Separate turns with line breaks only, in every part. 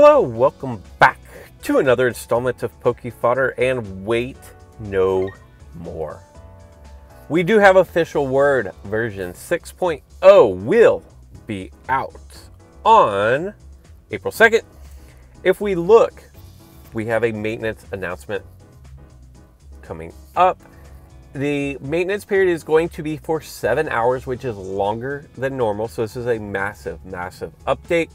Hello, welcome back to another installment of Fodder, and wait no more. We do have official word. Version 6.0 will be out on April 2nd. If we look, we have a maintenance announcement coming up. The maintenance period is going to be for 7 hours, which is longer than normal. So this is a massive update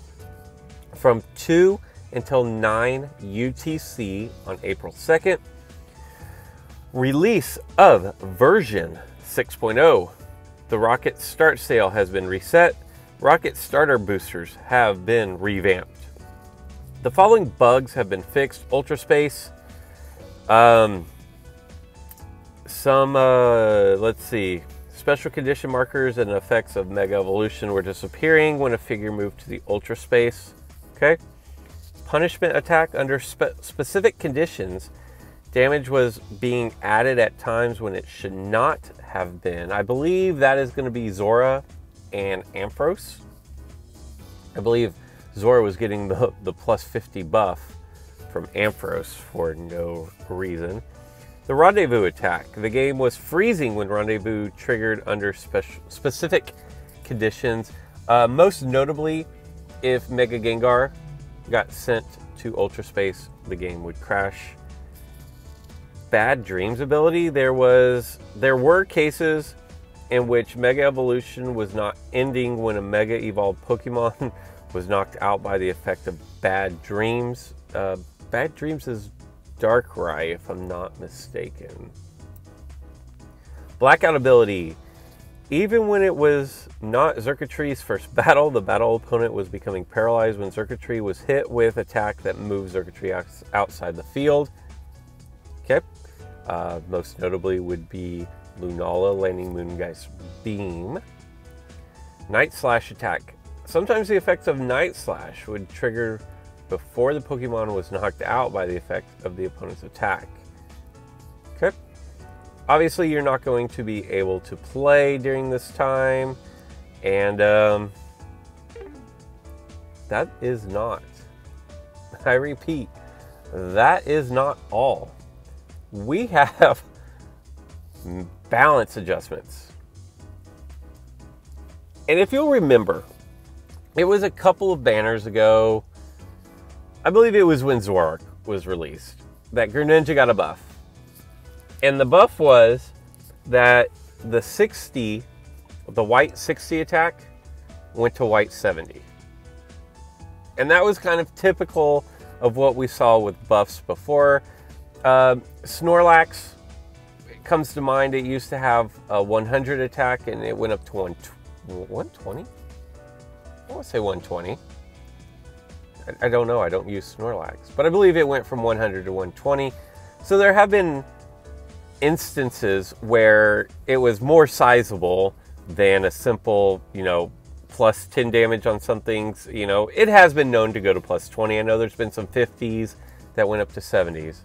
from 2 until 9 UTC on April 2nd. Release of version 6.0. The rocket start sail has been reset. Rocket starter boosters have been revamped. The following bugs have been fixed. Ultra space. Let's see. Special condition markers and effects of Mega Evolution were disappearing when a figure moved to the ultra space. Okay. Punishment attack under specific conditions. Damage was being added at times when it should not have been. I believe that is going to be Zora and Ampharos. I believe Zora was getting the plus 50 buff from Ampharos for no reason. The rendezvous attack. The game was freezing when rendezvous triggered under specific conditions. Most notably, if Mega Gengar got sent to Ultra Space, the game would crash. Bad Dreams ability. There were cases in which Mega Evolution was not ending when a Mega Evolved Pokemon was knocked out by the effect of Bad Dreams. Bad Dreams is Darkrai, if I'm not mistaken. Blackout ability. Even when it was not Xurkitree's first battle, the battle opponent was becoming paralyzed when Xurkitree was hit with attack that moved Xurkitree outside the field. Okay. Most notably would be Lunala landing Moongeist Beam. Night Slash attack. Sometimes the effects of Night Slash would trigger before the Pokemon was knocked out by the effect of the opponent's attack. Okay. Obviously, you're not going to be able to play during this time, and that is not, I repeat, that is not all. We have balance adjustments. And if you'll remember, it was a couple of banners ago, I believe it was when Zoroark was released, that Greninja got a buff. And the buff was that the 60, the white 60 attack went to white 70. And that was kind of typical of what we saw with buffs before. Snorlax comes to mind. It used to have a 100 attack and it went up to 120? I want to say 120. I don't know. I don't use Snorlax. But I believe it went from 100 to 120. So there have been instances where it was more sizable than a simple, plus 10 damage on some things. It has been known to go to plus 20. I know there's been some 50s that went up to 70s.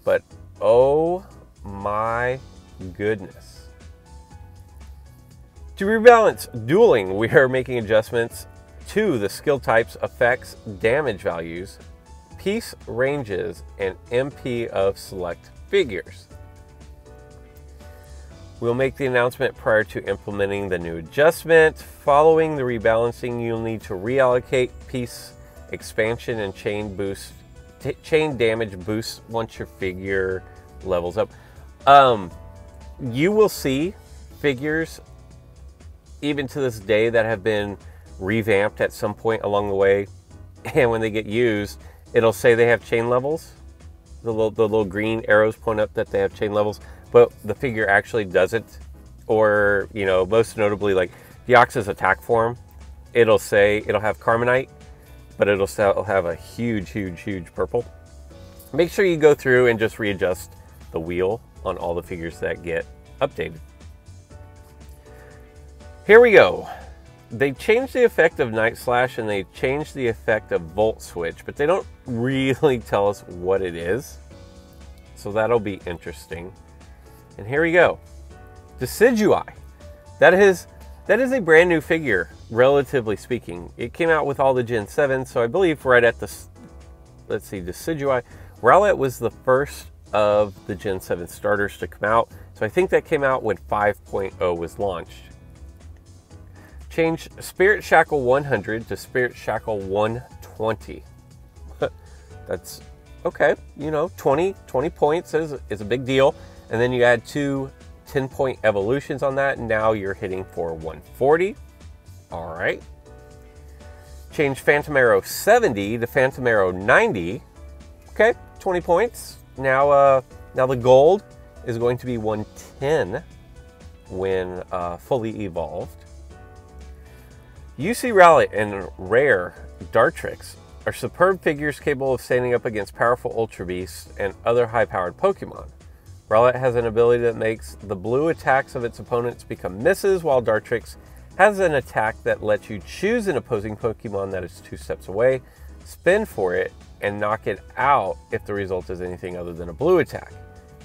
But oh my goodness. To Rebalance Dueling, we are making adjustments to the skill types, effects, damage values, piece ranges, and MP of select figures. We'll make the announcement prior to implementing the new adjustment. Following the rebalancing, you'll need to reallocate piece expansion and chain damage boost once your figure levels up. You will see figures even to this day that have been revamped at some point along the way, and when they get used, it'll say they have chain levels. The little green arrows point up that they have chain levels, but the figure actually doesn't. Or, most notably, like Deoxys attack form, it'll have Carmenite, but it'll still have a huge purple. Make sure you go through and just readjust the wheel on all the figures that get updated. Here we go. They changed the effect of Night Slash and they changed the effect of Volt Switch, but they don't really tell us what it is. So that'll be interesting. And here we go. Decidueye. That is That is a brand new figure, relatively speaking. It came out with all the Gen 7, so I believe right at the, let's see, Decidueye. Rowlet was the first of the Gen 7 starters to come out, so I think that came out when 5.0 was launched. Change Spirit Shackle 100 to Spirit Shackle 120. That's okay, you know, 20 points is a big deal. And then you add 2 10-point evolutions on that, and now you're hitting for 140. All right. Change Phantom Arrow 70 to Phantom Arrow 90. Okay, 20 points. Now the gold is going to be 110 when fully evolved. UC Rowlet and Rare Dartrix are superb figures capable of standing up against powerful Ultra Beasts and other high-powered Pokemon. Rowlet has an ability that makes the blue attacks of its opponents become misses, while Dartrix has an attack that lets you choose an opposing Pokemon that is 2 steps away, spin for it, and knock it out if the result is anything other than a blue attack.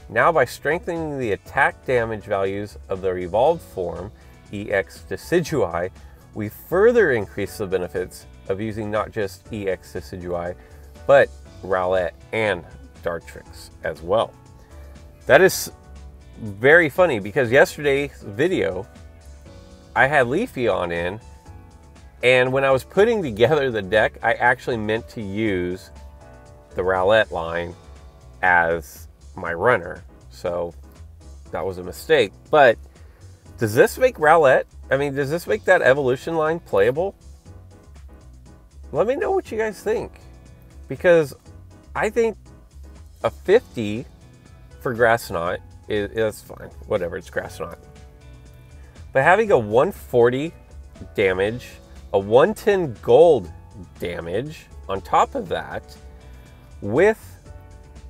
Now, by strengthening the attack damage values of their evolved form, EX Decidueye, we further increase the benefits of using not just EX Decidueye, but Rowlet and Dartrix as well. That is very funny because yesterday's video, I had Leafeon in, and when I was putting together the deck, I actually meant to use the Rowlet line as my runner. So that was a mistake. But does this make Rowlet, I mean, does this make that evolution line playable? Let me know what you guys think. Because I think a 50 for Grass Knot is fine. Whatever, it's Grass Knot. But having a 140 damage, a 110 gold damage on top of that, with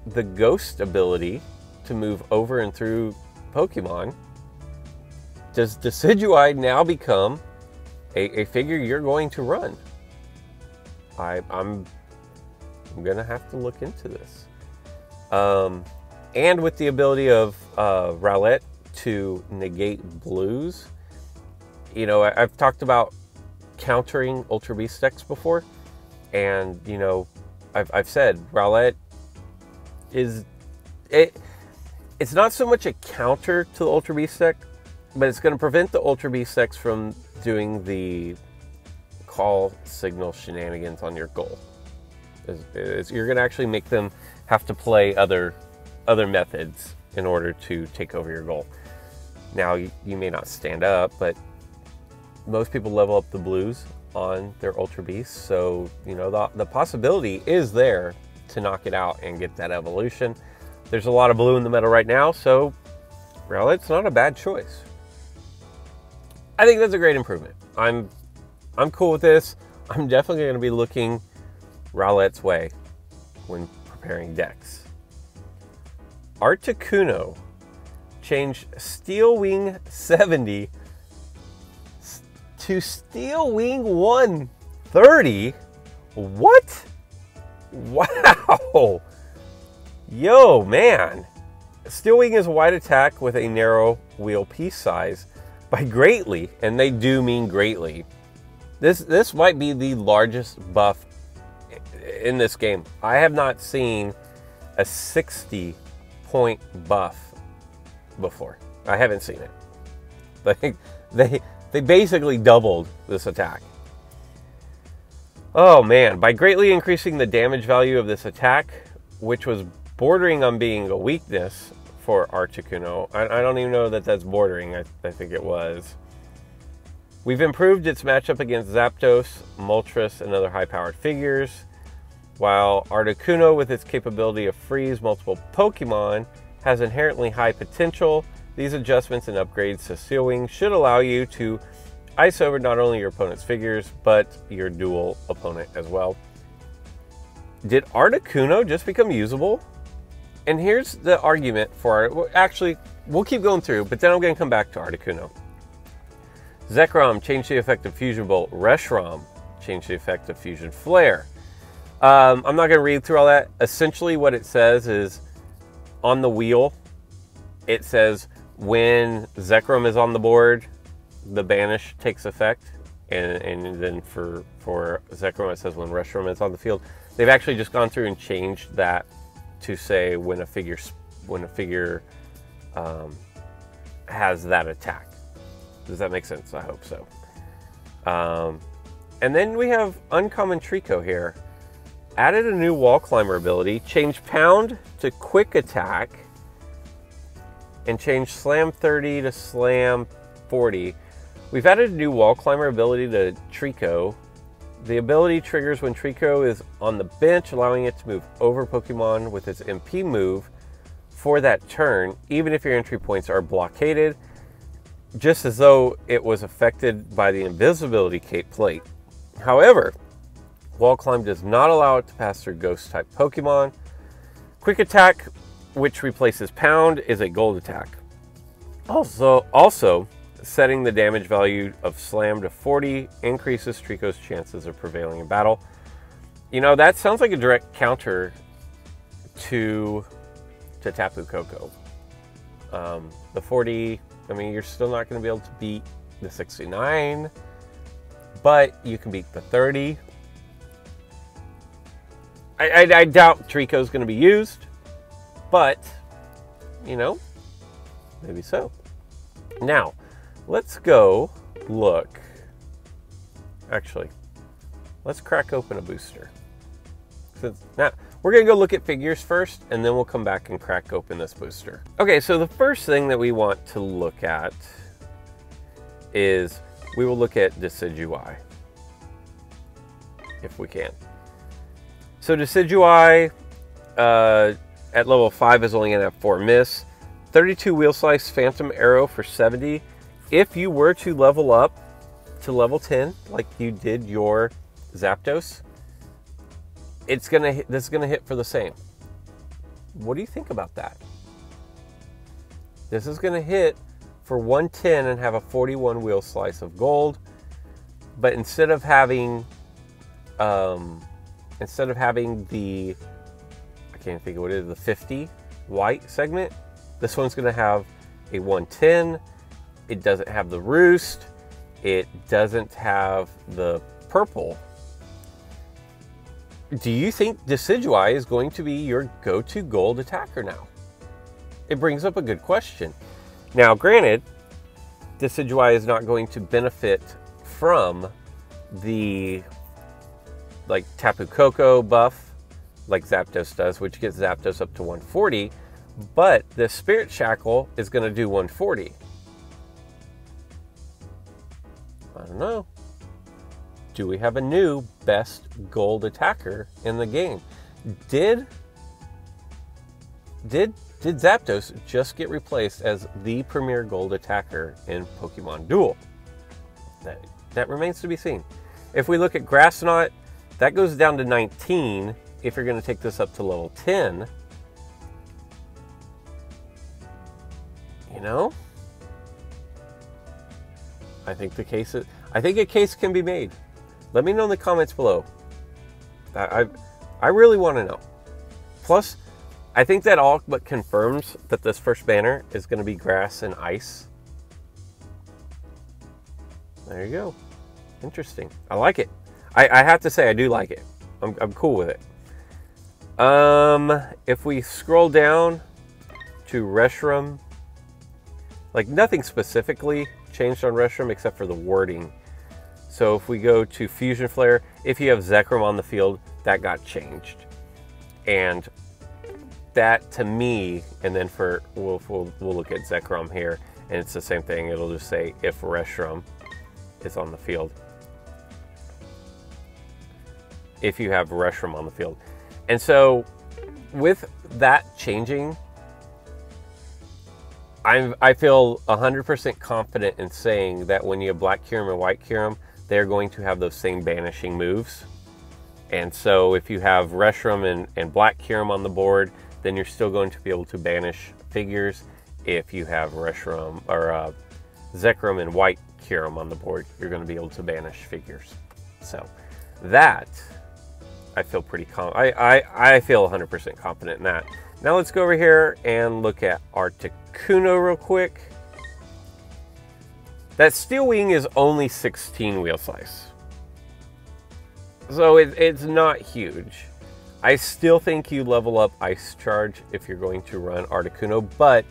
the Ghost ability to move over and through Pokemon, does Decidueye now become a figure you're going to run? I'm gonna have to look into this. And with the ability of Rowlet to negate blues, you know, I've talked about countering Ultra Beast decks before, and you know, I've said Rowlet is it's not so much a counter to the Ultra Beast deck, but it's going to prevent the Ultra Beast decks from doing the call signal shenanigans on your goal. You're going to actually make them have to play other methods in order to take over your goal. Now, you may not stand up, but most people level up the blues on their Ultra Beasts, so you know the possibility is there to knock it out and get that evolution. There's a lot of blue in the meta right now, so Rowlet's not a bad choice. I think that's a great improvement. I'm cool with this. I'm definitely going to be looking Rowlet's way when preparing decks. Articuno changed Steel Wing 70 to Steel Wing 130. What? Wow. Yo, man. Steel Wing is a wide attack with a narrow wheel piece size by greatly, and they do mean greatly. This might be the largest buff in this game. I have not seen a 60-point buff before. I haven't seen it. They basically doubled this attack. Oh man, by greatly increasing the damage value of this attack, which was bordering on being a weakness for Articuno. I don't even know that that's bordering, I think it was. We've improved its matchup against Zapdos, Moltres, and other high-powered figures, while Articuno, with its capability of freeze multiple Pokemon, has inherently high potential. These adjustments and upgrades to Steel Wing should allow you to ice over not only your opponent's figures, but your dual opponent as well. Did Articuno just become usable? And here's the argument for it. Well, actually, we'll keep going through, but then I'm going to come back to Articuno. Zekrom changed the effect of Fusion Bolt. Reshiram changed the effect of Fusion Flare. I'm not going to read through all that. Essentially what it says is, on the wheel, it says when Zekrom is on the board, the banish takes effect, and then for Zekrom it says when Restroom is on the field. They've actually just gone through and changed that to say when a figure has that attack. Does that make sense? I hope so. And then we have Uncommon Trico here. Added a new wall climber ability, changed Pound to Quick Attack, and changed Slam 30 to Slam 40. We've added a new wall climber ability to Trico. The ability triggers when Trico is on the bench, allowing it to move over Pokemon with its MP move for that turn, even if your entry points are blockaded, just as though it was affected by the invisibility cape plate. However, Wall Climb does not allow it to pass through Ghost-type Pokemon. Quick Attack, which replaces Pound, is a gold attack. Also, setting the damage value of Slam to 40 increases Trico's chances of prevailing in battle. You know, that sounds like a direct counter to Tapu Koko. The 40, I mean, you're still not going to be able to beat the 69, but you can beat the 30. I doubt Trico's going to be used, but, you know, maybe so. Now, let's go look. Actually, let's crack open a booster. Now, we're going to go look at figures first, and then we'll come back and crack open this booster. Okay, so the first thing that we want to look at is we will look at Decidueye, if we can. So Decidueye at level 5 is only going to have 4 miss, 32 Wheel Slice Phantom Arrow for 70. If you were to level up to level 10, like you did your Zapdos, this is gonna hit for the same. What do you think about that? This is gonna hit for 110 and have a 41 Wheel Slice of gold, but instead of having the, I can't think of what it is, the 50 white segment, this one's gonna have a 110. It doesn't have the roost. It doesn't have the purple. Do you think Decidueye is going to be your go-to gold attacker now? It brings up a good question. Now, granted, Decidueye is not going to benefit from the Tapu Koko buff like Zapdos does, which gets Zapdos up to 140, but the Spirit Shackle is going to do 140. I don't know. Do we have a new best gold attacker in the game? Did Zapdos just get replaced as the premier gold attacker in Pokemon Duel? That remains to be seen. If we look at Grass Knot, that goes down to 19 if you're going to take this up to level 10. You know? I think a case can be made. Let me know in the comments below. I really want to know. Plus, I think that all but confirms that this first banner is going to be grass and ice. There you go. Interesting. I like it. I have to say, I do like it. I'm cool with it. If we scroll down to Restroom, like nothing specifically changed on Restroom except for the wording. So if we go to Fusion Flare, if you have Zekrom on the field, that got changed. And that to me, and then we'll look at Zekrom here, and it's the same thing. It'll just say if Restroom is on the field. If you have Restroom on the field. And so with that changing, I feel 100% confident in saying that when you have Black Kyurem and White Kyurem, they're going to have those same banishing moves. And so if you have Restroom and Black Kyurem on the board, then you're still going to be able to banish figures. If you have Restroom or Zekrom and White Kyurem on the board, you're going to be able to banish figures. So that I feel pretty I feel 100% confident in that. Now let's go over here and look at Articuno real quick. That Steel Wing is only 16 wheel size. So it's not huge. I still think you level up Ice Charge if you're going to run Articuno, but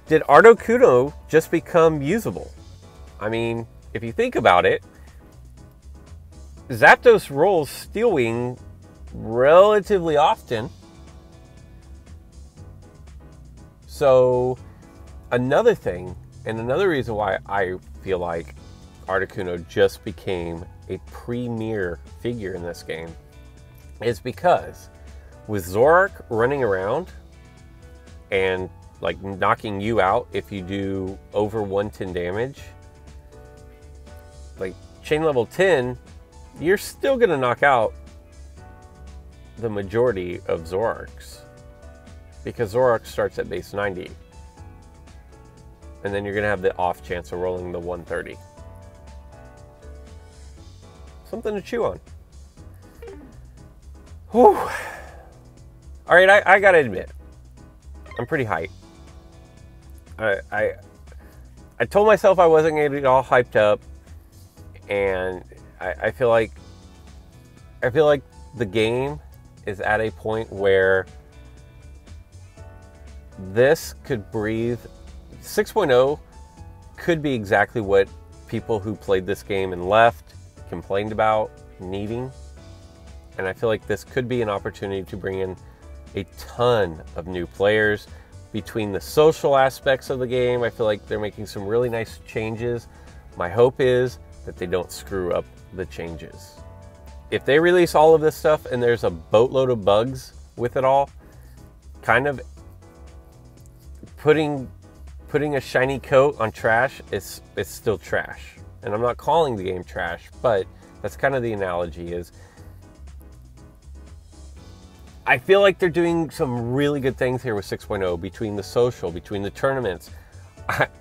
did Articuno just become usable? I mean, if you think about it, Zapdos rolls Steel Wing relatively often. So another thing, and another reason why I feel like Articuno just became a premier figure in this game is because with Zoroark running around and like knocking you out if you do over 110 damage, like chain level 10, you're still gonna knock out the majority of Zoroarks because Zoroark starts at base 90. And then you're gonna have the off chance of rolling the 130. Something to chew on. Whew. All right, I gotta admit, I'm pretty hyped. I told myself I wasn't gonna get all hyped up, and I feel like the game is at a point where this could breathe. 6.0 could be exactly what people who played this game and left complained about needing. And I feel like this could be an opportunity to bring in a ton of new players. Between the social aspects of the game, I feel like they're making some really nice changes. My hope is that they don't screw up the changes. If they release all of this stuff and there's a boatload of bugs with it all, kind of putting a shiny coat on trash is still trash. And I'm not calling the game trash, but that's kind of the analogy is I feel like they're doing some really good things here with 6.0 between the social, between the tournaments.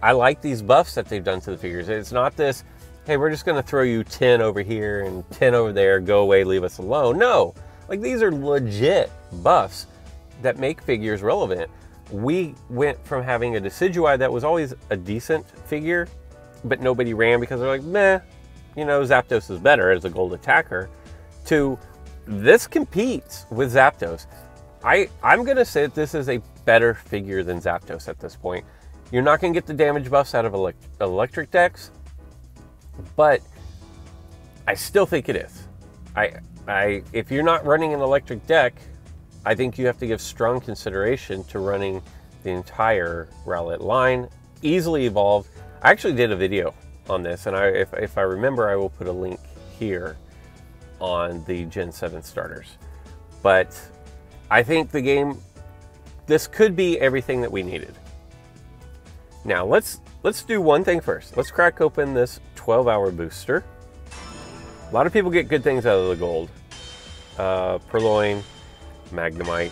I like these buffs that they've done to the figures. It's not this, hey, we're just going to throw you 10 over here and 10 over there, go away, leave us alone. No, like these are legit buffs that make figures relevant. We went from having a Decidueye that was always a decent figure, but nobody ran because they're like, meh, you know, Zapdos is better as a gold attacker, to this competes with Zapdos. I'm going to say that this is a better figure than Zapdos at this point. You're not going to get the damage buffs out of electric decks, but I still think it is. If you're not running an electric deck, I think you have to give strong consideration to running the entire Rowlet line. Easily evolved. I actually did a video on this, and if I remember, I will put a link here on the Gen 7 starters. But I think the game, this could be everything that we needed. Now let's do one thing first. Let's crack open this 12-hour booster. A lot of people get good things out of the gold. Purloin, Magnemite,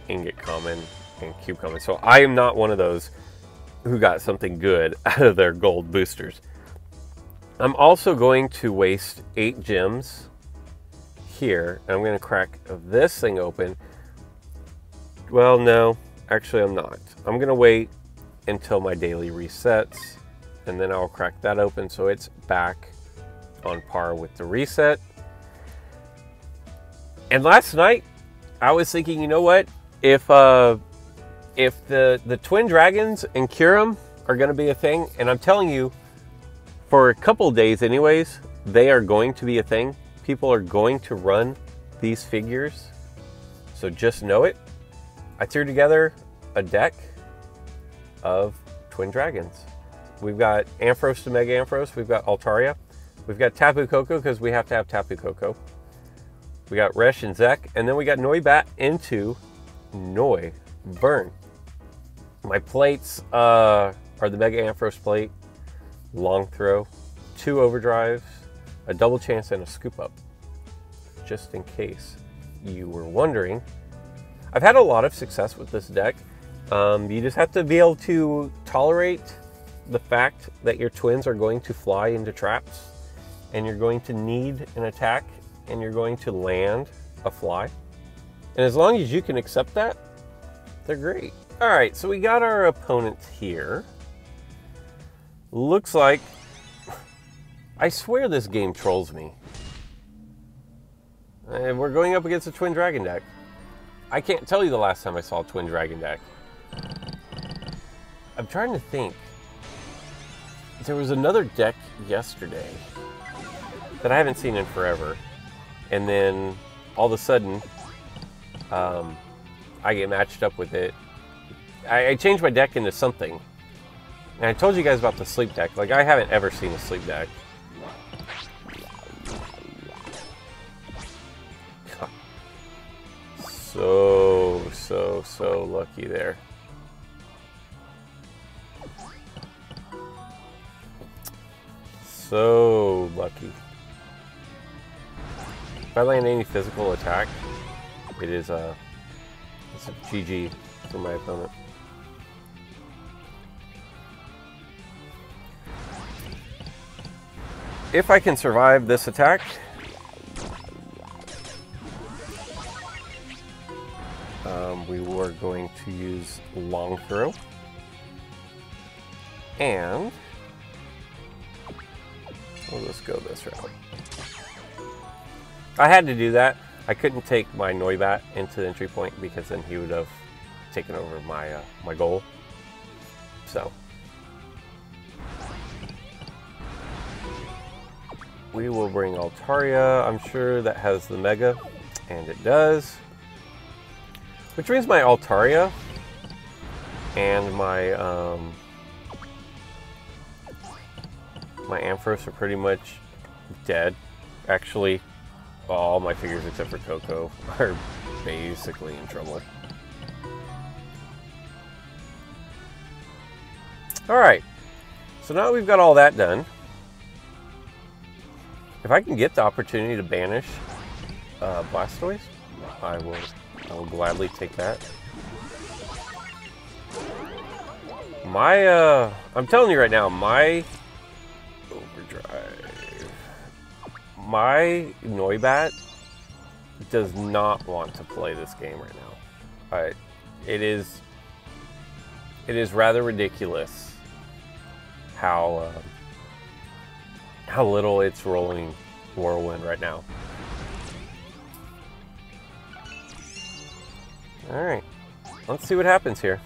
Ingot Common, and Cube Common. So I am not one of those who got something good out of their gold boosters. I'm also going to waste 8 gems here, and I'm going to crack this thing open. Well, no, actually I'm not. I'm going to wait until my daily resets, and then I'll crack that open so it's back on par with the reset. And last night I was thinking, you know what, if the twin dragons and Kyurem are going to be a thing, and I'm telling you, for a couple days anyways, they are going to be a thing. People are going to run these figures, so just know it. I threw together a deck of twin dragons. We've got Ampharos to Mega Ampharos, we've got Altaria, we've got Tapu Koko because we have to have Tapu Koko. We got Resh and Zek, and then we got Noibat into Noi Burn. My plates are the Mega Ampharos plate, long throw, 2 overdrives, a double chance, and a scoop up. Just in case you were wondering. I've had a lot of success with this deck. You just have to be able to tolerate the fact that your twins are going to fly into traps, and you're going to need an attack, and you're going to land a fly. And as long as you can accept that, they're great. All right, so we got our opponent here. Looks like I swear this game trolls me. And we're going up against a Twin Dragon deck. I can't tell you the last time I saw a Twin Dragon deck. I'm trying to think. There was another deck yesterday that I haven't seen in forever. And then all of a sudden, I get matched up with it. I changed my deck into something. And I told you guys about the sleep deck. Like, I haven't ever seen a sleep deck. So lucky there. So lucky. If I land any physical attack, it's a GG for my opponent. If I can survive this attack, we were going to use long throw, and we'll just go this route. I had to do that. I couldn't take my Noibat into the entry point because then he would have taken over my my goal. So we will bring Altaria. I'm sure that has the Mega, and it does. Which means my Altaria and my my Ampharos are pretty much dead. Actually, all my figures except for Coco are basically in trouble. Alright, so now we've got all that done. If I can get the opportunity to banish Blastoise, I will gladly take that. I'm telling you right now, my Overdrive, my Noibat does not want to play this game right now. It is rather ridiculous how little it's rolling Whirlwind right now. Alright, let's see what happens here.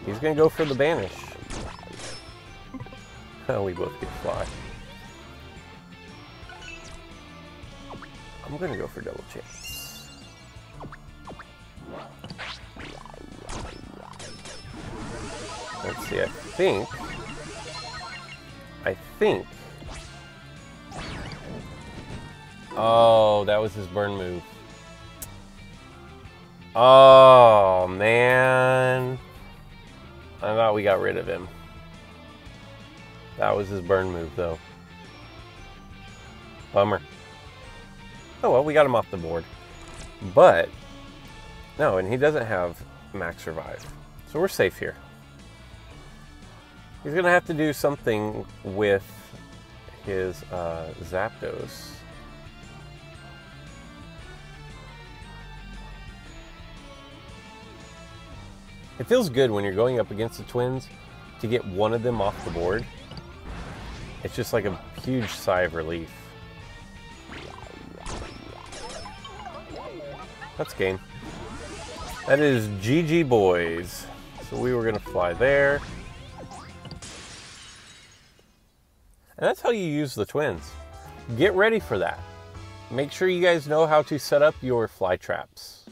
He's going to go for the banish. Oh, we both get fly. I'm going to go for double chance. Let's see, I think. Oh, that was his burn move. Oh, man. I thought we got rid of him. That was his burn move, though. Bummer. Oh, well, we got him off the board. But, no, and he doesn't have max survive. So we're safe here. He's going to have to do something with his Zapdos. It feels good when you're going up against the Twins to get one of them off the board. It's just like a huge sigh of relief. That's game. That is GG boys. So we were going to fly there. And that's how you use the Twins. Get ready for that. Make sure you guys know how to set up your fly traps.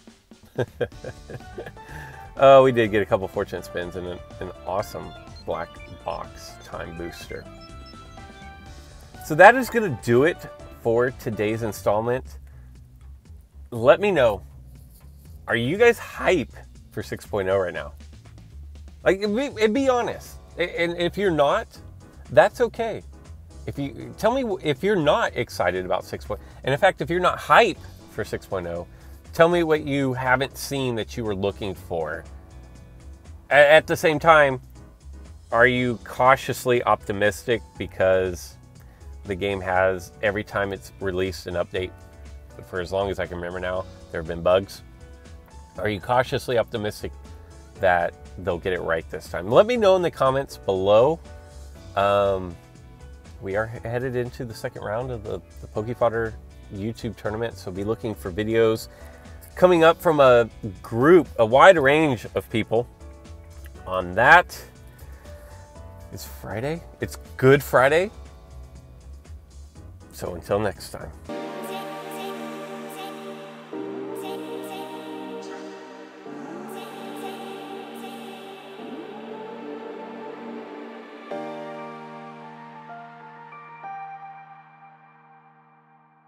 Oh, we did get a couple fortunate spins and an awesome black box time booster. So that is going to do it for today's installment. Let me know, are you guys hype for 6.0 right now? Like, be honest. And if you're not, that's okay. If you tell me if you're not excited about 6.0, and in fact, if you're not hype for 6.0, tell me what you haven't seen that you were looking for. At the same time, are you cautiously optimistic because the game has, every time it's released an update, for as long as I can remember now, there have been bugs? Are you cautiously optimistic that they'll get it right this time? Let me know in the comments below we are headed into the second round of the Fodder YouTube tournament. So be looking for videos coming up from a wide range of people on that. It's Friday. It's Good Friday. So until next time.